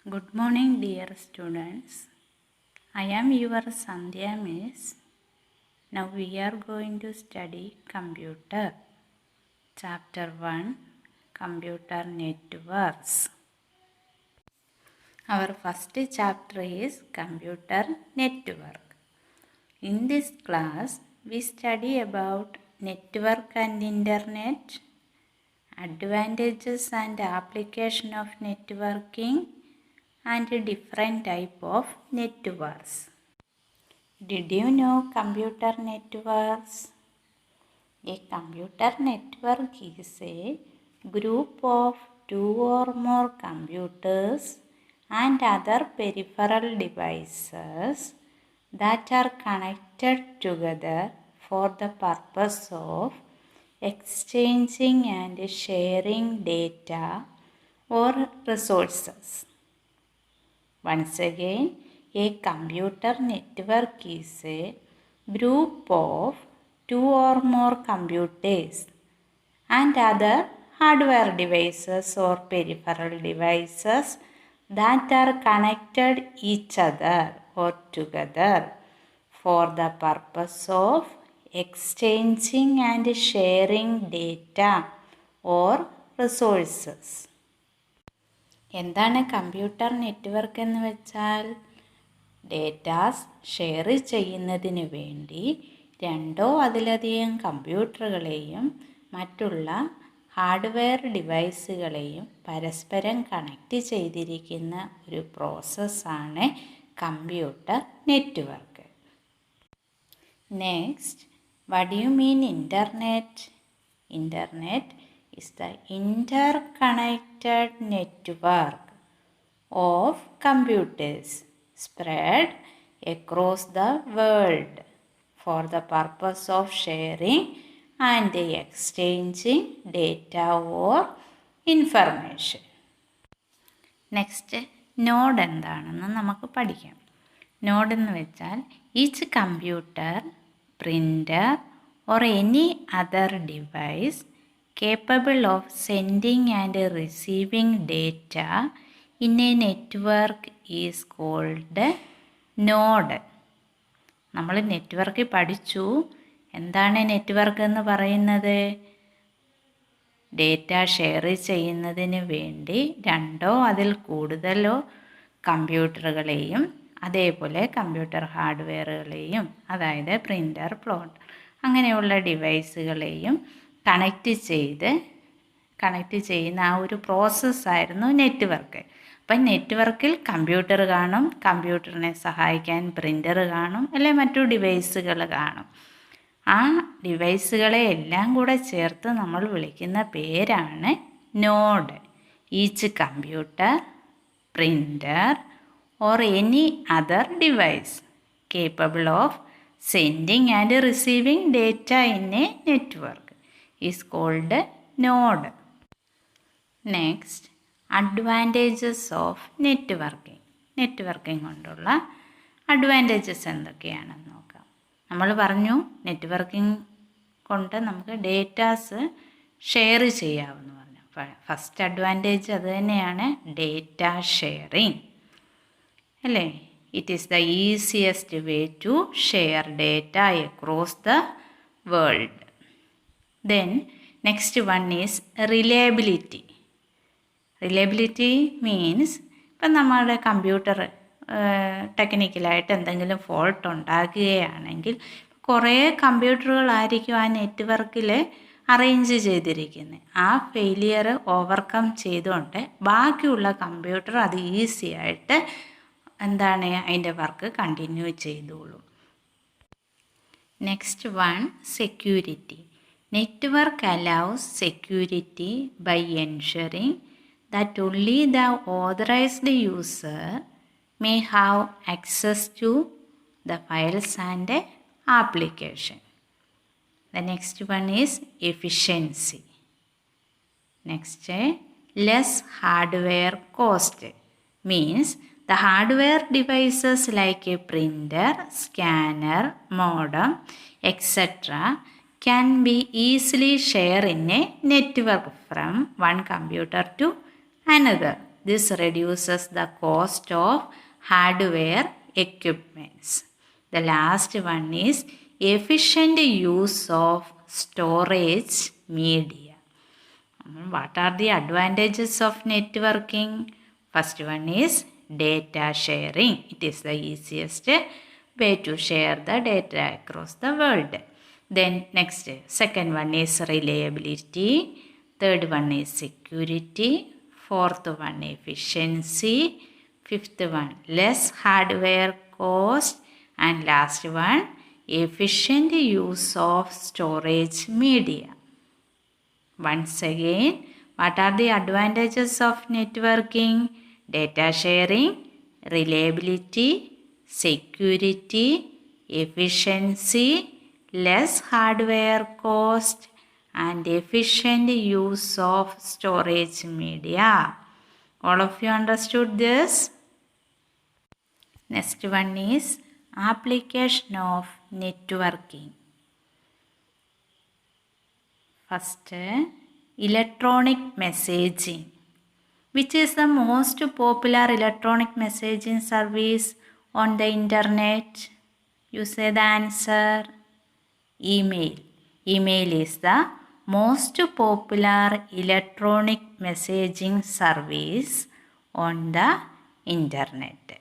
Good morning, dear students. I am your Sandhya Miss. Now we are going to study computer. Chapter 1, Computer Networks. Our first chapter is Computer Network. In this class, we study about network and internet, advantages and application of networking, and different type of networks. Did you know computer networks? A computer network is a group of two or more computers and other peripheral devices that are connected together for the purpose of exchanging and sharing data or resources. Once again, a computer network is a group of two or more computers and other hardware devices or peripheral devices that are connected each other or together for the purpose of exchanging and sharing data or resources. എന്താണ് computer network എന്ന് വെച്ചാൽ? Datas share ചെയ്യുന്നതിന് വേണ്ടി രണ്ടോ അതിലധികം കമ്പ്യൂട്ടറുകളെയും മറ്റുള്ള hardware ഡിവൈസുകളെയും പരസ്പരം connect ചെയ്തിരിക്കുന്ന ഒരു പ്രോസസ്സാണ് computer network. Next, what do you mean internet? Internet is the interconnected network of computers spread across the world for the purpose of sharing and exchanging data or information. Next, node എന്താണെന്ന് നമുക്ക് പഠിക്കാം. Node എന്ന് വെച്ചാൽ each computer, printer or any other device capable of sending and receiving data in a network is called node. നമ്മൾ network പഠിച്ചു. എന്താണ് network എന്ന് പറയുന്നത്? ഡേറ്റ ഷെയർ ചെയ്യുന്നതിന് വേണ്ടി രണ്ടോ അതിൽ കൂടുതലോ കമ്പ്യൂട്ടറുകളെയും അതേപോലെ കമ്പ്യൂട്ടർ ഹാർഡ്വെയറുകളെയും, അതായത് പ്രിൻ്റർ, പ്ലോട്ടർ അങ്ങനെയുള്ള ഡിവൈസുകളെയും കണക്റ്റ് ചെയ്യുന്ന ആ ഒരു പ്രോസസ്സായിരുന്നു നെറ്റ്വർക്ക്. അപ്പം നെറ്റ്വർക്കിൽ കമ്പ്യൂട്ടർ കാണും, കമ്പ്യൂട്ടറിനെ സഹായിക്കാൻ പ്രിൻ്റർ കാണും, അല്ലെ മറ്റു ഡിവൈസുകൾ കാണും. ആ ഡിവൈസുകളെ എല്ലാം കൂടെ ചേർത്ത് നമ്മൾ വിളിക്കുന്ന പേരാണ് node. Each computer, printer or any other device capable of sending and receiving data in A network is called node. Next, advantages of networking. Networking കൊണ്ടുള്ള അഡ്വാൻറ്റേജസ് എന്തൊക്കെയാണെന്ന് നോക്കാം. നമ്മൾ പറഞ്ഞു നെറ്റ്വർക്കിംഗ് കൊണ്ട് നമുക്ക് ഡേറ്റാസ് ഷെയർ ചെയ്യാമെന്ന് പറഞ്ഞു. ഫസ്റ്റ് അഡ്വാൻറ്റേജ് അത് തന്നെയാണ്, ഡേറ്റ ഷെയറിങ് അല്ലേ. It is the easiest way to share data across the world. Then next one is reliability. Reliability means ഇപ്പം നമ്മുടെ കമ്പ്യൂട്ടർ ടെക്നിക്കലായിട്ട് എന്തെങ്കിലും ഫോൾട്ട് ഉണ്ടാകുകയാണെങ്കിൽ കുറേ കമ്പ്യൂട്ടറുകളായിരിക്കും ആ നെറ്റ്വർക്കിൽ അറേഞ്ച് ചെയ്തിരിക്കുന്നത്. ആ ഫെയിലിയർ ഓവർകം ചെയ്തുകൊണ്ട് ബാക്കിയുള്ള കമ്പ്യൂട്ടർ അത് ഈസി ആയിട്ട് അതിൻ്റെ വർക്ക് കണ്ടിന്യൂ ചെയ്തോളും. Next one, security. Network allows security by ensuring that only the authorized user may have access to the files and application. The next one is efficiency. Next, less hardware cost means the hardware devices like a printer, scanner, modem, etc. can be easily shared in a network from one computer to another. This reduces the cost of hardware equipments. The last one is efficient use of storage media. What are the advantages of networking? First one is data sharing. It is the easiest way to share the data across the world. Then next, second one is reliability. Third one is security. Fourth one efficiency. Fifth one less hardware cost. And last one efficient use of storage media. Once again, what are the advantages of networking? Data sharing, reliability, security, efficiency, less hardware cost, and efficient use of storage media. All of you understood this? Next one is application of networking. First, electronic messaging. Which is the most popular electronic messaging service on the internet? You say the answer. Email. Email is the most popular electronic messaging service on the internet.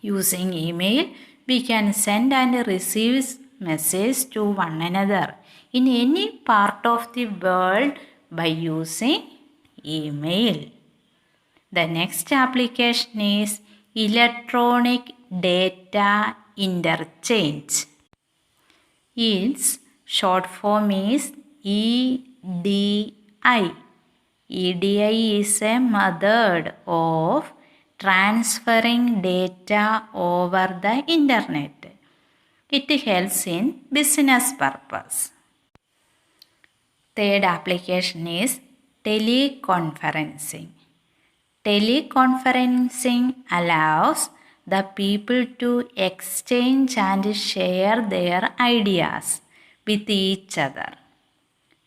Using email, we can send and receive messages to one another in any part of the world by using email. The next application is electronic data interchange. Its short form is EDI. EDI is a method of transferring data over the internet. It helps in business purpose. Third application is teleconferencing. Teleconferencing allows the people to exchange and share their ideas with each other.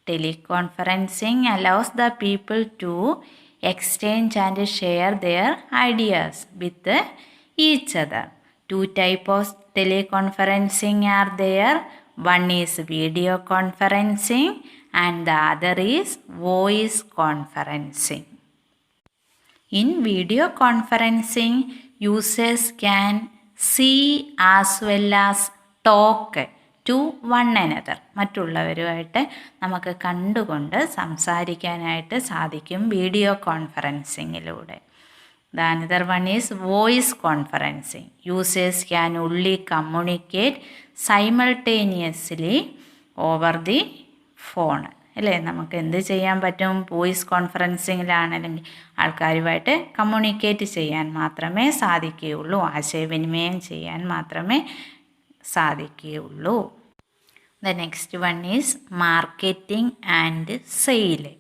Teleconferencing allows the people to exchange and share their ideas with each other. Two types of teleconferencing are there. One is video conferencing and the other is voice conferencing. In video conferencing, users can see as well as talk to one another. മറ്റുള്ളവരുമായിട്ട് നമുക്ക് കണ്ടുകൊണ്ട് സംസാരിക്കാനായിട്ട് സാധിക്കും video കോൺഫറൻസിങ്ങിലൂടെ. The another one is voice conferencing. Users can only communicate simultaneously over the phone. അല്ലേ, നമുക്ക് എന്ത് ചെയ്യാൻ പറ്റും? വോയിസ് കോൺഫറൻസിങ്ങിലാണെങ്കിൽ ആൾക്കാരുമായിട്ട് കമ്മ്യൂണിക്കേറ്റ് ചെയ്യാൻ മാത്രമേ സാധിക്കുകയുള്ളൂ, ആശയവിനിമയം ചെയ്യാൻ മാത്രമേ സാധിക്കുകയുള്ളൂ. The next one is marketing and sale.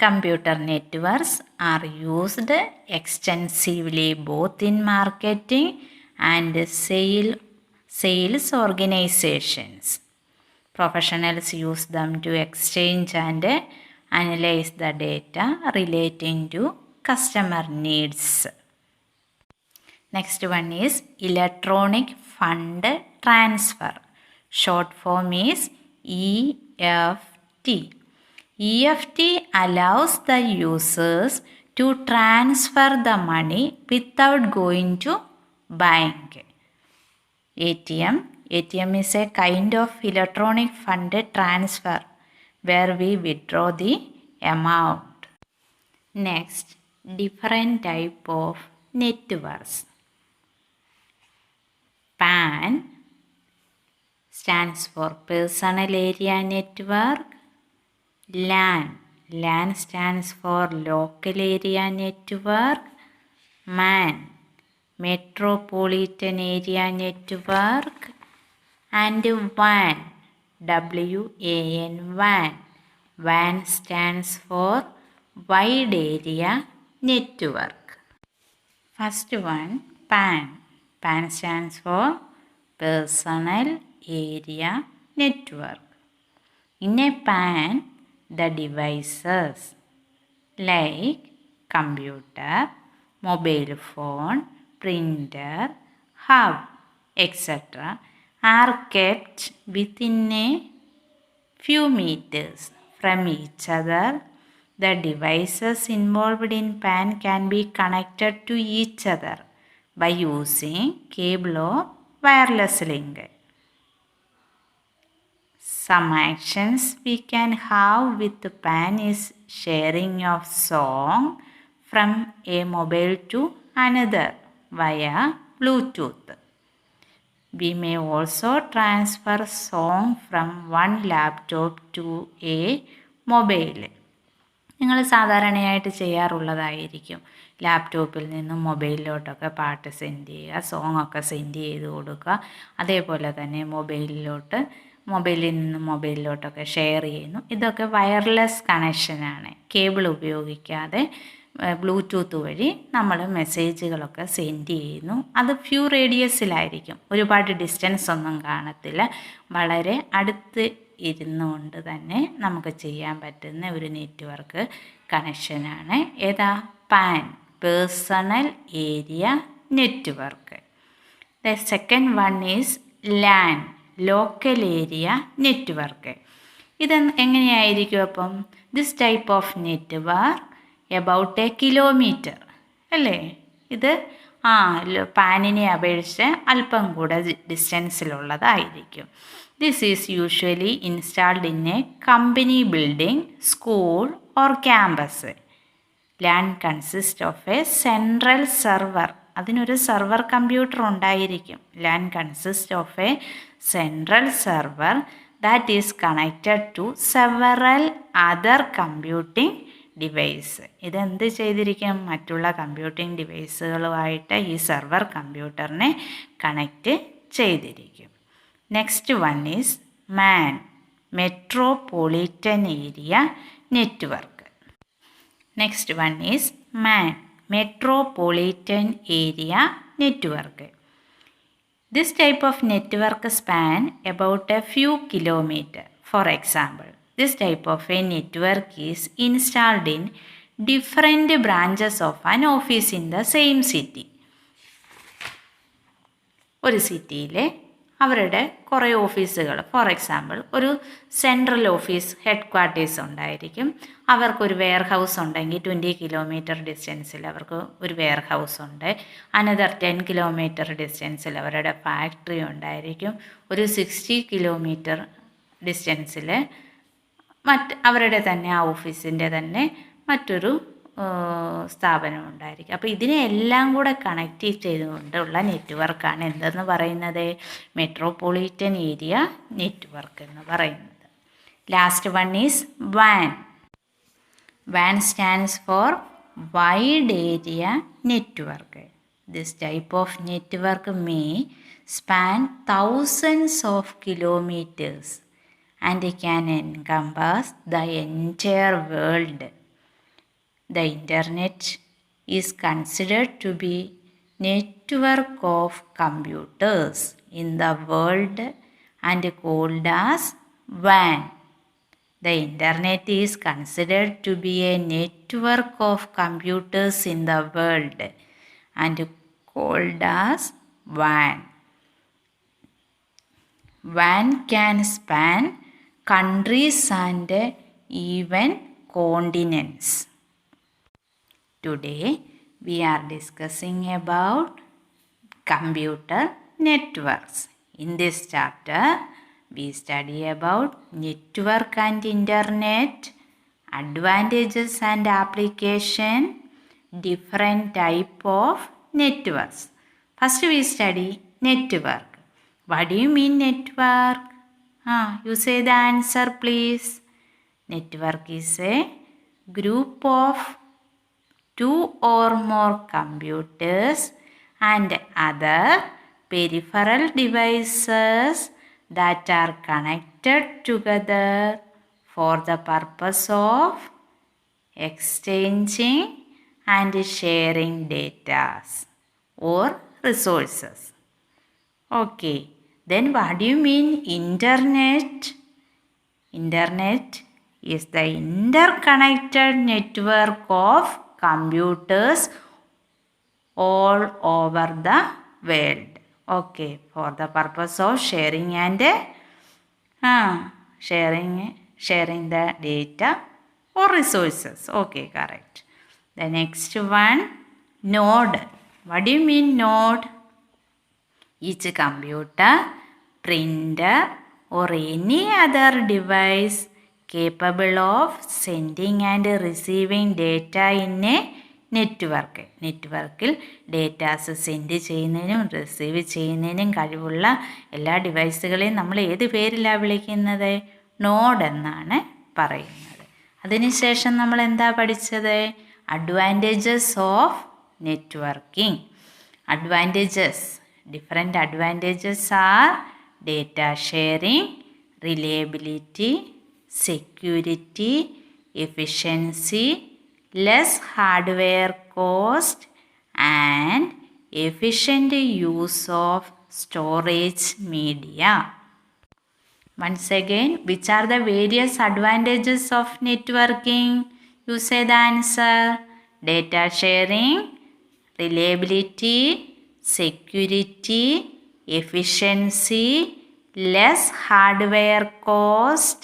Computer networks are used extensively both in marketing and sales organizations. Professionals use them to exchange and analyze the data relating to customer needs. Next one is electronic fund transfer. Short form is EFT. EFT allows the users to transfer the money without going to bank. ATM is a kind of electronic fund transfer where we withdraw the amount. Next, different type of networks. PAN stands for Personal Area Network. LAN stands for Local Area Network. MAN, Metropolitan Area Network. And WAN, WAN, WAN. WAN stands for Wide Area Network. First one, PAN. PAN stands for Personal Area Network. In a PAN, the devices like computer, mobile phone, printer, hub, etc. are kept within a few meters from each other. The devices involved in PAN can be connected to each other by using cable or wireless link. Some actions we can have with the PAN is sharing of song from a mobile to another via Bluetooth. We may also transfer song from one laptop to a mobile. നിങ്ങൾ സാധാരണയായിട്ട് ചെയ്യാറുള്ളതായിരിക്കും. ലാപ്ടോപ്പിൽ നിന്നും മൊബൈലിലോട്ടൊക്കെ പാട്ട് send ചെയ്യുക, സോങ്ങൊക്കെ send ചെയ്ത് കൊടുക്കുക. അതേപോലെ തന്നെ മൊബൈലിൽ നിന്നും മൊബൈലിലോട്ടൊക്കെ ഷെയർ ചെയ്യുന്നു. ഇതൊക്കെ വയർലെസ് കണക്ഷനാണ്. കേബിൾ ഉപയോഗിക്കാതെ ബ്ലൂടൂത്ത് വഴി നമ്മൾ മെസ്സേജുകളൊക്കെ സെൻഡ് ചെയ്യുന്നു. അത് ഫ്യൂ റേഡിയസിലായിരിക്കും, ഒരുപാട് ഡിസ്റ്റൻസ് ഒന്നും കാണത്തില്ല. വളരെ അടുത്ത് ഇരുന്നുകൊണ്ട് തന്നെ നമുക്ക് ചെയ്യാൻ പറ്റുന്ന ഒരു നെറ്റ്വർക്ക് കണക്ഷനാണ് ഏതാ? PAN, personal area network. The second one is LAN, local area network. ഇത് എങ്ങനെയായിരിക്കും അപ്പം? This type of network about a kilometre അല്ലേ? ഇത് പാനിനെ അപേക്ഷിച്ച് അല്പം കൂടെ ഡിസ്റ്റൻസിലുള്ളതായിരിക്കും. This is usually installed in a company building, school or campus. LAN consists of a central server. അതിനൊരു സെർവർ കമ്പ്യൂട്ടർ ഉണ്ടായിരിക്കും. LAN consists of a central server that is connected to several other computing device. ഇതെന്ത് ചെയ്തിരിക്കും? മറ്റുള്ള computing ഡിവൈസുകളുമായിട്ട് ഈ server കമ്പ്യൂട്ടറിനെ connect ചെയ്തിരിക്കും. Next one is man, metropolitan area network. Next one is man, metropolitan area network. This type of network span about A few kilometre. For example, this type of a network is installed in different branches of an office in the same city. ഒരു സിറ്റിയിലെ അവരുടെ കുറേ ഓഫീസുകൾ, for example ഒരു central office head quarters ഉണ്ടായിരിക്കും. അവർക്കൊരു wear house ഉണ്ടെങ്കിൽ 20 kilometre ഡിസ്റ്റൻസിൽ അവർക്ക് ഒരു വെയർ ഹൗസ് ഉണ്ട്. അനദർ 10 കിലോമീറ്റർ ഡിസ്റ്റൻസിൽ അവരുടെ ഫാക്ടറി ഉണ്ടായിരിക്കും. ഒരു 60 കിലോമീറ്റർ ഡിസ്റ്റൻസിൽ അവരുടെ തന്നെ ആ ഓഫീസിൻ്റെ തന്നെ മറ്റൊരു സ്ഥാപനം ഉണ്ടായിരിക്കും. അപ്പോൾ ഇതിനെ എല്ലാം കൂടെ കണക്റ്റ് ചെയ്തുകൊണ്ടുള്ള നെറ്റ്വർക്കാണ് എന്തെന്ന് പറയുന്നത്? മെട്രോപൊളിറ്റൻ ഏരിയ നെറ്റ്വർക്ക് എന്ന് പറയുന്നത്. Last one is van. Van stands for wide area network. This type of network may span thousands of kilometers and can encompass the entire world. The internet is considered to be network of computers in the world and called as WAN. The internet is considered to be a network of computers in the world and called as WAN. WAN can span countries and even continents. Today we are discussing about computer networks. In this chapter we study about network and internet, advantages and application, different type of networks. First we study network. What do you mean network? You say the answer please. Network is a group of 2 or more computers and other peripheral devices that are connected together for the purpose of exchanging and sharing data or resources. Okay. Then what do you mean internet? Internet is the interconnected network of computers all over the world. Okay, for the purpose of sharing and sharing the data or resources. Okay, correct. The next one, node. What do you mean node? Each computer, printer or any other device capable of sending and receiving data in a network. നെറ്റ്വർക്കിൽ datas send ചെയ്യുന്നതിനും receive ചെയ്യുന്നതിനും കഴിവുള്ള എല്ലാ ഡിവൈസുകളെയും നമ്മൾ ഏത് പേരിലാണ് വിളിക്കുന്നത്? Node എന്നാണ് പറയുന്നത്. അതിനുശേഷം നമ്മൾ എന്താ പഠിച്ചത്? Advantages of networking. Advantages, different advantages are data sharing, reliability, security, efficiency, less hardware cost, and efficient use of storage media. Once again, which are the various advantages of networking? You say the answer. Data sharing, reliability, security, efficiency, less hardware cost,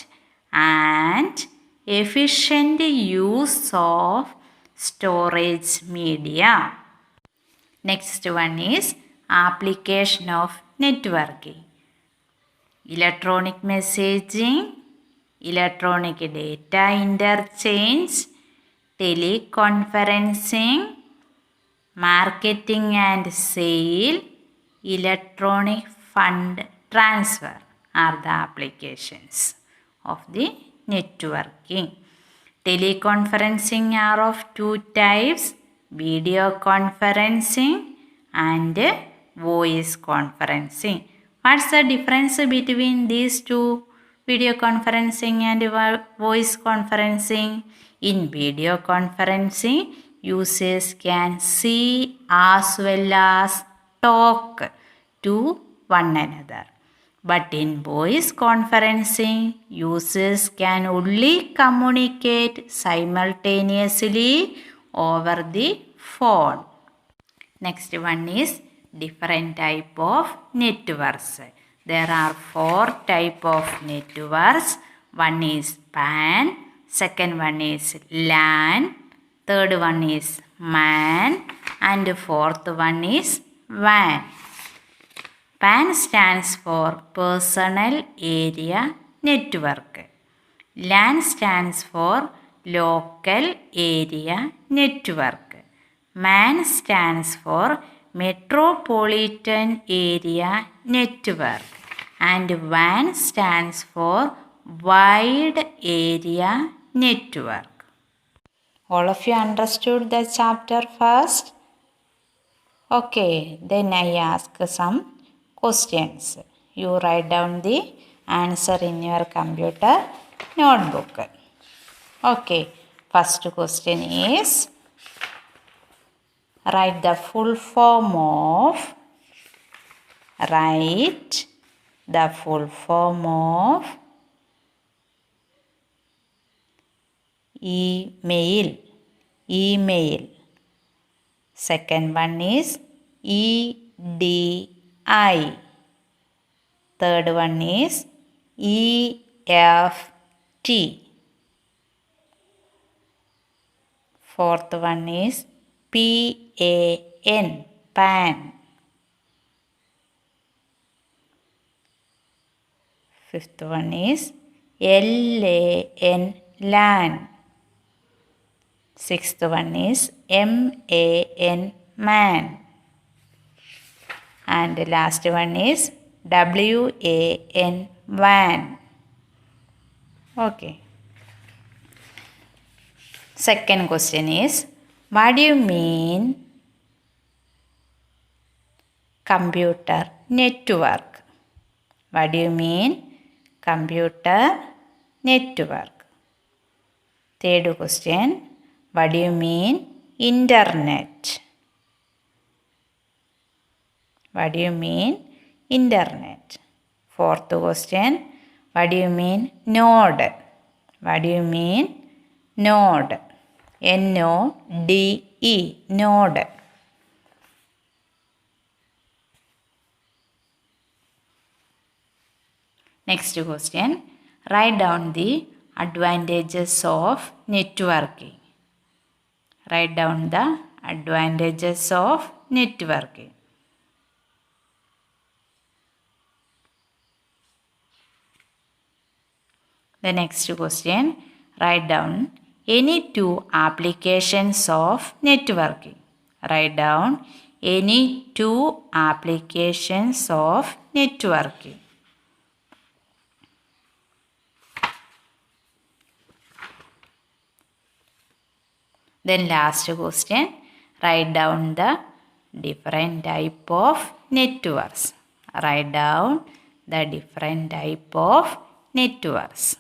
and efficient use of storage media. Next one is application of networking. Electronic messaging, electronic data interchange, teleconferencing, marketing and sale, electronic fund transfer are the applications of the networking. Teleconferencing are of two types, video conferencing and voice conferencing. What's the difference between these two, video conferencing and voice conferencing? In video conferencing, users can see as well as talk to one another. But in voice conferencing, users can only communicate simultaneously over the phone. Next one is different type of networks. There are 4 type of networks. One is PAN, second one is LAN, third one is MAN, and fourth one is WAN. PAN stands for Personal Area Network. LAN stands for Local Area Network. MAN stands for Metropolitan Area Network. And WAN stands for Wide Area Network. All of you understood the chapter first? Okay, then I ask some questions. You write down the answer in your computer notebook. Okay, first question is, write the full form of email. Second one is EDI. Third one is EFT. Fourth one is PAN, PAN. Fifth one is LAN, LAN. Sixth one is MAN, MAN. And last one is WAN, WAN. Okay. Second question is, what do you mean computer network? What do you mean computer network? Third question, what do you mean internet? What do you mean internet? Fourth question, what do you mean node? What do you mean node? N-O-D-E, node. Next question. Write down the advantages of networking. Write down the advantages of networking. The next question. Write down any two applications of networking. Write down any two applications of networking. Then last question, write down the different type of networks. Write down the different type of networks.